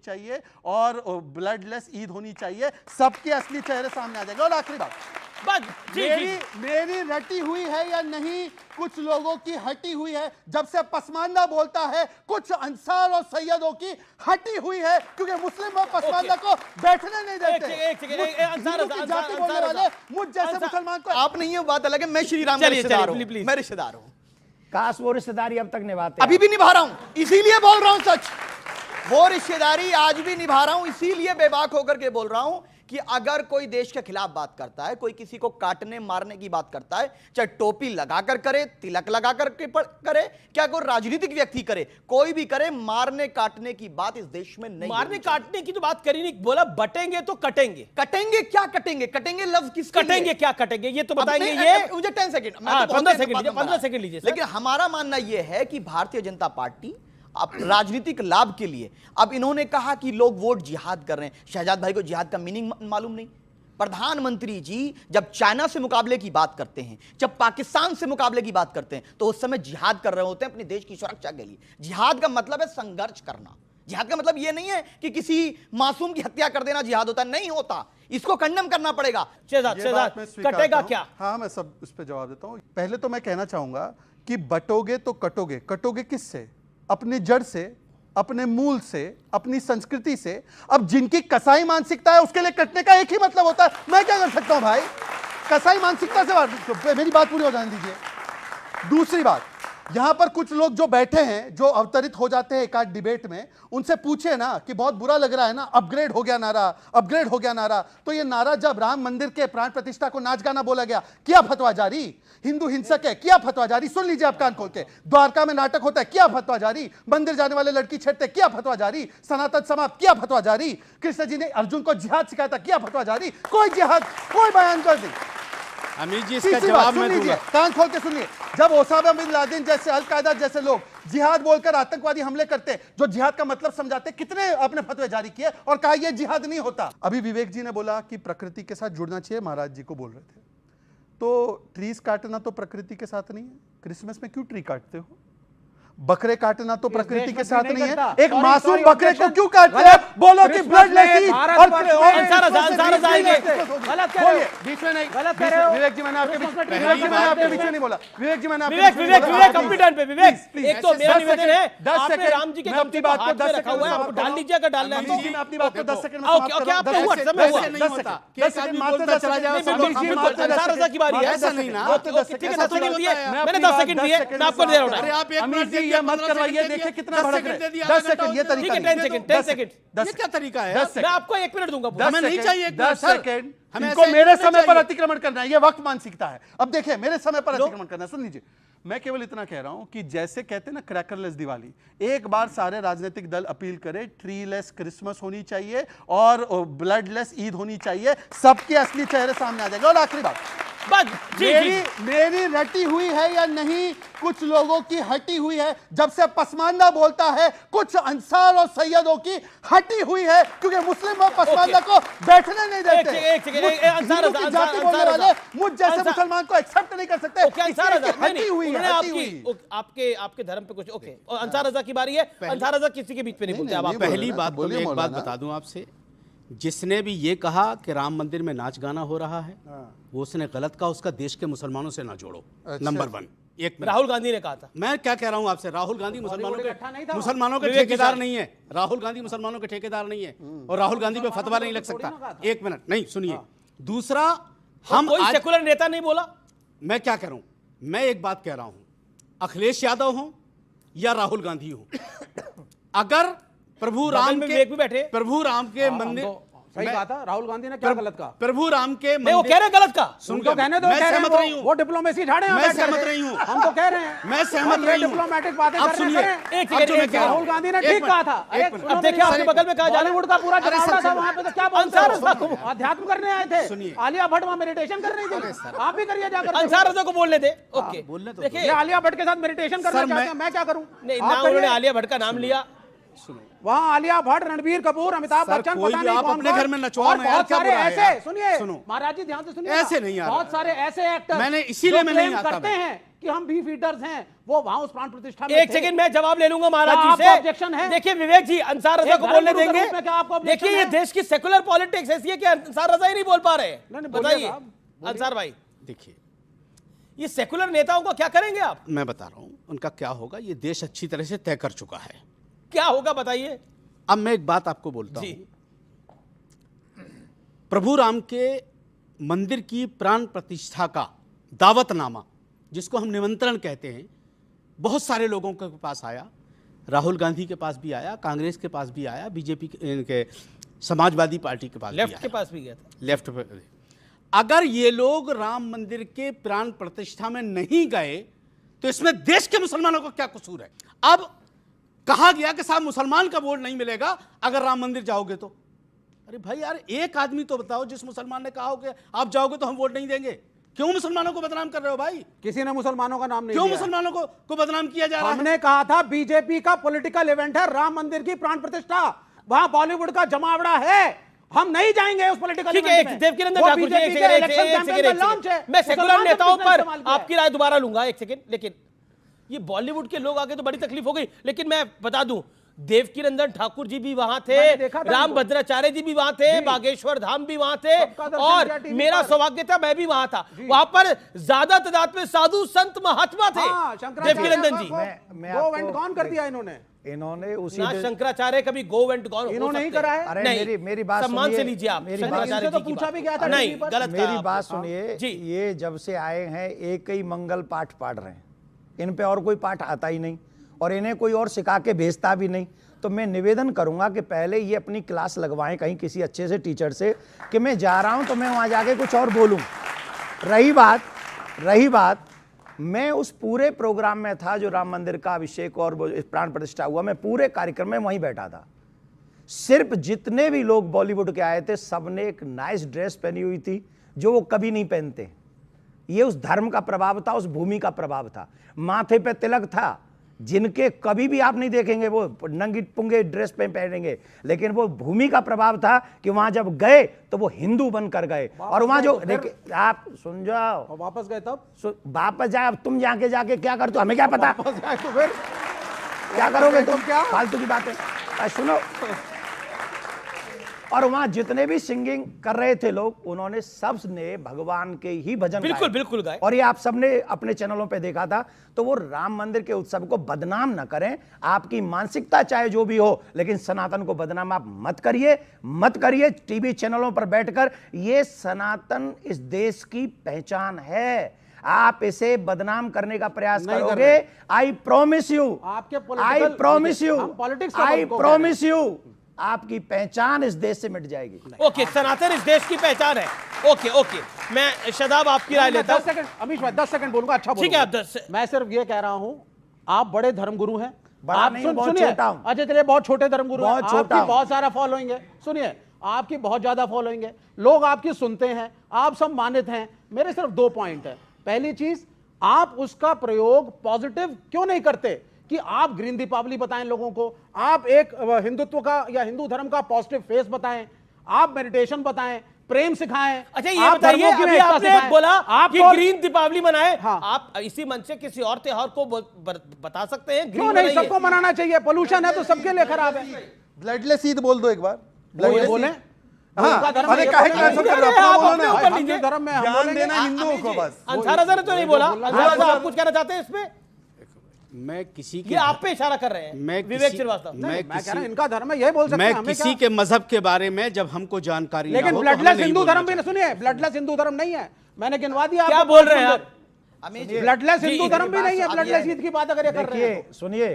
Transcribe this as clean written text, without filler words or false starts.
चाहिए और ब्लडलेस ईद होनी चाहिए, सबके असली चेहरे सामने आ जाएंगे। और आखिरी बात, मेरी रटी हुई है या नहीं, कुछ लोगों की हटी हुई है। जब से पसमानदा बोलता है, कुछ अंसार और सैयदों की हटी हुई है, क्योंकि मुस्लिम और पसमानदा को बैठने नहीं देते। जाति बोलने वाले मुझ जैसे मुसलमान को आप नहीं है, बात अलग है। मैं श्री राम का रिश्तेदार हूं, मैं रिश्तेदार हूं। काश वो रिश्तेदारी अब तक निभाते। अभी भी निभा रहा हूं, इसीलिए बोल रहा हूं सच। वो रिश्तेदारी आज भी निभा रहा हूं, इसीलिए बेबाक होकर के बोल रहा हूं कि अगर कोई देश के खिलाफ बात करता है, कोई किसी को काटने मारने की बात करता है, चाहे टोपी लगाकर करे, तिलक लगाकर के करे, क्या कोई राजनीतिक व्यक्ति करे, कोई भी करे, मारने काटने की बात इस देश में नहीं। मारने काटने की तो बात करी नहीं, बोला बटेंगे तो कटेंगे। कटेंगे क्या कटेंगे? कटेंगे लफ्ज किस कटेंगे क्या कटेंगे ये तो बताएंगे। ये मुझे 10 सेकंड, 15 सेकंड लीजिए। लेकिन हमारा मानना यह है कि भारतीय जनता पार्टी अब राजनीतिक लाभ के लिए, अब इन्होंने कहा कि लोग वोट जिहाद कर रहे हैं। शहजाद भाई को जिहाद का मीनिंग मालूम नहीं। प्रधानमंत्री जी जब चाइना से मुकाबले की बात करते हैं, जब पाकिस्तान से मुकाबले की बात करते हैं, तो उस समय जिहाद कर रहे होते हैं अपने देश की सुरक्षा के लिए। जिहाद का मतलब है संघर्ष करना। जिहाद का मतलब यह नहीं है कि किसी मासूम की हत्या कर देना जिहाद होता नहीं होता। इसको कंडम करना पड़ेगा। कटेगा क्या? हाँ, मैं सब उस पर जवाब देता हूं। पहले तो मैं कहना चाहूंगा कि बटोगे तो कटोगे। कटोगे किससे? अपनी जड़ से, अपने मूल से, अपनी संस्कृति से। अब जिनकी कसाई मानसिकता है उसके लिए कटने का एक ही मतलब होता है। मैं क्या कर सकता हूं भाई? कसाई मानसिकता से मेरी बात पूरी हो जाने दीजिए। दूसरी बात, यहां पर कुछ लोग जो बैठे हैं, जो अवतरित हो जाते हैं एक आध डिबेट में, उनसे पूछे ना कि बहुत बुरा लग रहा है ना, अपग्रेड हो गया नारा, अपग्रेड हो गया नारा। तो ये नारा जब राम मंदिर के प्राण प्रतिष्ठा को नाच गाना बोला गया, किया फतवा जारी। हिंदू हिंसक है, किया फतवा जारी। सुन लीजिए आप कान खोल के। द्वारका में नाटक होता है, किया फतवा जारी। मंदिर जाने वाले लड़की छेड़ते, किया फतवा जारी। सनातन समाप्त, किया फतवा जारी। कृष्ण जी ने अर्जुन को जिहाद सिखाया था, किया फतवा जारी। कोई जिहाद, कोई बयान कर दी। अमित जी, इसका जवाब मैं दूंगा। कान खोल के सुनिए। जब ओसामा बिन लादेन जैसे, अल-कायदा जैसे लोग जिहाद बोलकर आतंकवादी हमले करते, जो जिहाद का मतलब समझाते, कितने अपने फतवे जारी किए और कहा यह जिहाद नहीं होता। अभी विवेक जी ने बोला कि प्रकृति के साथ जुड़ना चाहिए, महाराज जी को बोल रहे थे। तो ट्रीज काटना तो प्रकृति के साथ नहीं है। क्रिसमस में क्यों ट्री काटते हो? बकरे काटना तो प्रकृति के साथ नहीं है। एक मासूम बकरे को क्यों काटते हैं? बोलो कि ब्लडलेस ईद और बीच में नहीं। गलत कह रहे हो विवेक जी। मैंने आपके बीच में नहीं बोला। विवेक जी, मैंने विवेक अपनी टर्न पे। विवेक, एक तो मेरा निवेदन है, आपने राम जी के गमछे को हाथ में रखा हुआ है, आपको डाल लीजिए अगर डालना है तो। अपनी बात को 10 सेकंड में क्या आपका हुआ? समय हुआ नहीं होता। केस आदमी बोलता चला जाए, अंसार रज़ा की बारी है। ऐसा नहीं ना। ठीक है, 10 सेकंड दिए, मैंने 10 सेकंड दिए, मैं आपको दे रहा हूं। अरे आप एक मिनट ये मत करवाइए। देखिए कितना भड़क रहे हैं। 10 सेकंड, ये तरीका नहीं। 10 सेकंड। ये क्या तरीका है? मैं आपको 1 मिनट दूंगा। हमें नहीं चाहिए 10 सेकंड। इनको मेरे समय पर अतिक्रमण करना है, ये वक्त मानसिकता है। अब देखिए, मेरे समय पर अतिक्रमण करना है। सुन लीजिए, मैं केवल इतना कह रहा हूं कि जैसे कहते हैं ना क्रैकरलेस दिवाली, एक बार सारे राजनीतिक दल अपील करें, ट्रीलेस क्रिसमस होनी चाहिए और ब्लडलेस ईद होनी चाहिए, सबके असली चेहरे सामने आ जाएंगे। और आखिरी बात, मेरी रटी हुई है या नहीं, कुछ लोगों की हटी हुई है। जब से पसमानदा बोलता है, कुछ अंसार और सैयदों की हटी हुई है, क्योंकि मुस्लिम और पसमानदा को बैठने नहीं देते। जाति बोलने वाले मुझ जैसे मुसलमान को एक्सेप्ट नहीं कर सकते। हटी हुई है, आपके धर्म पे कुछ। ओके, और अंसार रज़ा की बारी है। अंसार रज़ा किसी के बीच में नहीं बोलते। अब पहली बात तो एक बात बता दूं आपसे, जिसने भी ये कहा कि राम मंदिर में नाच गाना हो रहा है, वो उसने गलत कहा। उसका देश के मुसलमानों से ना जोड़ो। नंबर 1। एक राहुल गांधी ने कहा था। मैं क्या कह रहा हूं आपसे, राहुल गांधी मुसलमानों के ठेकेदार नहीं है। राहुल गांधी मुसलमानों के ठेकेदार नहीं है, और राहुल गांधी पे फतवा नहीं लग सकता। 1 मिनट नहीं, सुनिए। दूसरा, हम कोई सेकुलर नेता नहीं बोला। मैं क्या कह रहा हूं, मैं एक बात कह रहा हूं, अखिलेश यादव हो या राहुल गांधी हो, अगर प्रभु राम के मंदिर, सही कहा था राहुल गांधी ने, क्या गलत कहा? प्रभु राम के वो कह रहे गलत का। सुनको कहने दो। मैं सहमत रही हूं। वो डिप्लोमेसी झाड़े हैं, मैं सहमत रही हूं। हम तो कह रहे हैं, मैं सहमत रही हूं। डिप्लोमेटिक बातें कर रहे हैं। राहुल गांधी ने ठीक कहा था। अब देखिए, आपके बगल में कहा बॉलीवुड का पूरा जमाना था वहां पे, तो क्या अध्यात्म करने आए थे? आलिया भट्ट वहां मेडिटेशन कर रही थी, आप भी करिए जाकर। अंसार रज़ा को बोलने दे। ओके, बोलने तो देखिए, आलिया भट्ट के साथ मेडिटेशन करना चाहते हैं, मैं क्या करूं? नहीं, उन्होंने आलिया भट्ट का नाम लिया। वहां आलिया भट्ट, रणबीर कपूर, अमिताभ बच्चन, कोई भी आप अपने घर में नचवाओ ना, बहुत सारे ऐसे, सुनिए सुनो, महाराज जी ध्यान से सुनिए, ऐसे नहीं, बहुत सारे ऐसे एक्टर मैंने इसीलिए मैं नहीं आता करते हैं कि हम बीफ ईटर्स हैं, वो वहां उस प्राण प्रतिष्ठा में एक थे। सेकंड मैं जवाब ले लूंगा महाराज क्या जी आपको से। objection है? देखिए विवेक जी, अंसार रजा एक को बोलने धर्मगुरु के देंगे। रूप में क्या आपको objection देखिए ये है? देश की सेकुलर पॉलिटिक्स ऐसी है कि अंसार रजा ही नहीं बोल पा रहे। नहीं, बताइए बोलिए साहब, बोलिए। अंसार भाई, देखिए ये सेकुलर नेताओं का क्या करेंगे आप? मैं बता रहा हूं उनका क्या होगा, ये देश अच्छी तरह से तय कर चुका है। क्या होगा बताइए अब मैं एक बात आपको बोलता जी। हूं, प्रभु राम के मंदिर की प्राण प्रतिष्ठा का दावतनामा, जिसको हम निमंत्रण कहते हैं, बहुत सारे लोगों के पास आया। राहुल गांधी के पास भी आया, कांग्रेस के पास भी आया, बीजेपी के समाजवादी पार्टी के पास भी लेफ्ट आया। के पास भी गया था। लेफ्ट पे। अगर ये लोग राम मंदिर के प्राण प्रतिष्ठा में नहीं गए तो इसमें देश के मुसलमानों का क्या कसूर है? अब कहा गया कि साहब मुसलमान का वोट नहीं मिलेगा अगर राम मंदिर जाओगे तो। अरे भाई यार, एक आदमी तो बताओ जिस मुसलमान ने कहा हो कि आप जाओगे तो हम वोट नहीं देंगे। क्यों मुसलमानों को बदनाम कर रहे हो भाई? किसी ने मुसलमानों का नाम नहीं क्यों लिया। मुसलमानों को बदनाम किया जा रहा है? हमने कहा था बीजेपी का पॉलिटिकल इवेंट है राम मंदिर की प्राण प्रतिष्ठा, वहां बॉलीवुड का जमावड़ा है, हम नहीं जाएंगे उस पॉलिटिकल ठीक है, इवेंट में। देवकिरंदन वो ठाकुर जी, बीजेपी एक के सेकंड, इलेक्शन एक कैंपेन सेकंड, का लॉन्च है। मैं सेकुलर मुसलमान नेताओं किसने पर इस्तेमाल किया है? आपकी राय दोबारा लूंगा, एक सेकंड। लेकिन ये बॉलीवुड के लोग आगे तो बड़ी तकलीफ हो गई। लेकिन मैं बता दूं, देवकिरंदन ठाकुर जी भी वहां थे, मैंने देखा था राम उनको। भद्राचार्य जी भी वहां थे, बागेश्वर धाम भी वहां थे, सबका दर्शन और किया टीवी मेरा पर। सौभाग्य था, मैं भी वहां था। वहां पर ज्यादा तादाद में साधु संत महात्मा थे। हाँ, शंकराचार्य देवकिरंदन जी, मैं गो आपको- वेंट कौन कर दिया इन्होंने? इन्होंने उसी ना दिन- शंकराचार्य कभी गो वेंट गॉन हो इन्होंने ही सकते हैं। करा है? अरे नहीं, मेरी बात सम्मान सुनिए, से लीजिए आप मेरी शंकराचार्य इनसे तो जी की पूछा बात। भी गया था नहीं, टीवी पर। गलत कहा मेरी आपने। बात सुनिए, जी। ये जब से आए हैं एक ही मंगल पाठ पढ़ रहे हैं, इन पे और कोई पाठ आता ही नहीं और इन्हें कोई और सिखा के भेजता भी नहीं। तो मैं निवेदन करूंगा कि पहले ये अपनी क्लास लगवाएं कहीं किसी अच्छे से टीचर से कि मैं जा रहा हूं तो मैं वहां जाके कुछ और बोलूं। रही बात मैं उस पूरे प्रोग्राम में था जो राम मंदिर का अभिषेक और वो प्राण प्रतिष्ठा हुआ, मैं पूरे कार्यक्रम में वहीं बैठा था। सिर्फ जितने भी लोग बॉलीवुड के आए थे सबने एक नाइस ड्रेस पहनी हुई थी जो वो कभी नहीं पहनते। ये उस धर्म का प्रभाव था, उस भूमि का प्रभाव था। माथे पे तिलक था, जिनके कभी भी आप नहीं देखेंगे वो नंगी पुंगे ड्रेस पे पहनेंगे, लेकिन वो भूमि का प्रभाव था कि वहां जब गए तो वो हिंदू बनकर गए। और वहां जो आप सुन जाओ, और वापस गए तब? वापस जाए, अब तुम जाके क्या करते हो हमें क्या पता, वापस जाए तो फिर क्या करोगे तुम? क्या? फालतू की बातें सुनो। और वहां जितने भी सिंगिंग कर रहे थे लोग, उन्होंने सबने भगवान के ही भजन बिल्कुल, गाए। बिल्कुल गाए। और ये आप सबने अपने चैनलों पे देखा था। तो वो राम मंदिर के उत्सव को बदनाम न करें। आपकी मानसिकता चाहे जो भी हो, लेकिन सनातन को बदनाम आप मत करिए टीवी चैनलों पर बैठकर। ये सनातन इस देश की पहचान है, आप इसे बदनाम करने का प्रयास नहीं कर करोगे, रहे। आई प्रॉमिस यू, आपके आई political- प्रॉमिस यू, हम politics का आई बात को प्रॉमिस यू, आपकी पहचान इस देश से मिट जाएगी। ओके, सनातन इस देश की पहचान है। ओके, मैं शदाब आपकी राय लेता 10 हूं। सेकंड अमीश भाई, 10 सेकंड बोलूंगा। अच्छा ठीक है, आप 10 मैं सिर्फ ये कह रहा हूं, आप बड़े धर्मगुरु हैं। बड़ा आप नहीं, बहुत सुनिए, छोटा हूं। अच्छा चलिए, बहुत छोटे धर्मगुरु हैं। बहुत छोटा आपकी हूं। बहुत सारा फॉलोइंग है। सुनिए, आपकी बहुत ज्यादा फॉलोइंग है, लोग आपकी सुनते हैं, आप सब मानित हैं। मेरे सिर्फ 2 पॉइंट है। पहली चीज, आप उसका प्रयोग पॉजिटिव क्यों नहीं करते कि आप ग्रीन दीपावली बताएं लोगों को, आप एक हिंदुत्व का या हिंदू धर्म का पॉजिटिव फेस बताएं, आप मेडिटेशन बताएं, प्रेम सिखाएं। अच्छा ये आप बताइए, धर्मों की अभी एकता आपने सिखाएं। बोला आप कि तो- ग्रीन दीपावली मनाए। हाँ। आप इसी मंच से किसी और त्योहार को बता सकते हैं क्यों ग्रीन नहीं, मनाइए। सबको मनाना चाहिए। पोल्यूशन है तो सबके लिए खराब है। ब्लडलेस ईद बोल दो एक बार। वो ये Bloodless बोले ईद। हाँ, उनका धर्म अरे ये काहे बोले। कैंसिल कर रहे हो? अरे, आप अपना अपने बोलो ना। ऊपर हम लीजिए। जो धर्म में हम ज्ञान बोलेंगे। देना हिंदुओं को बस। अंसार अजहर ने तो नहीं बोला। बोलना अंसार साहब, है। आप कुछ कहना चाहते हैं इसमें? मैं किसी ये के आप पे इशारा कर रहे हैं विवेक श्रीवास्तव। मैं कह रहा हूं, इनका धर्म है, यही बोल सकते हैं। मैं हमें किसी क्या? के मजहब के बारे में जब हमको जानकारी ना लेकिन हो तो हमें ब्लडलेस नहीं हिंदू बोलना धर्म भी चाहिए। सुनिए, ब्लडलेस हिंदू धर्म नहीं है। मैंने गिनवा दिया क्या आपको बोल पांच रहे हैं मंदिर। आप? अमीर जी, ब्लडलेस जी, हिंदू धर्म भी नहीं है। अब ये ब्लडलेस है। ईद की बात अगर ये कर रहे हैं देखिए सुनिए,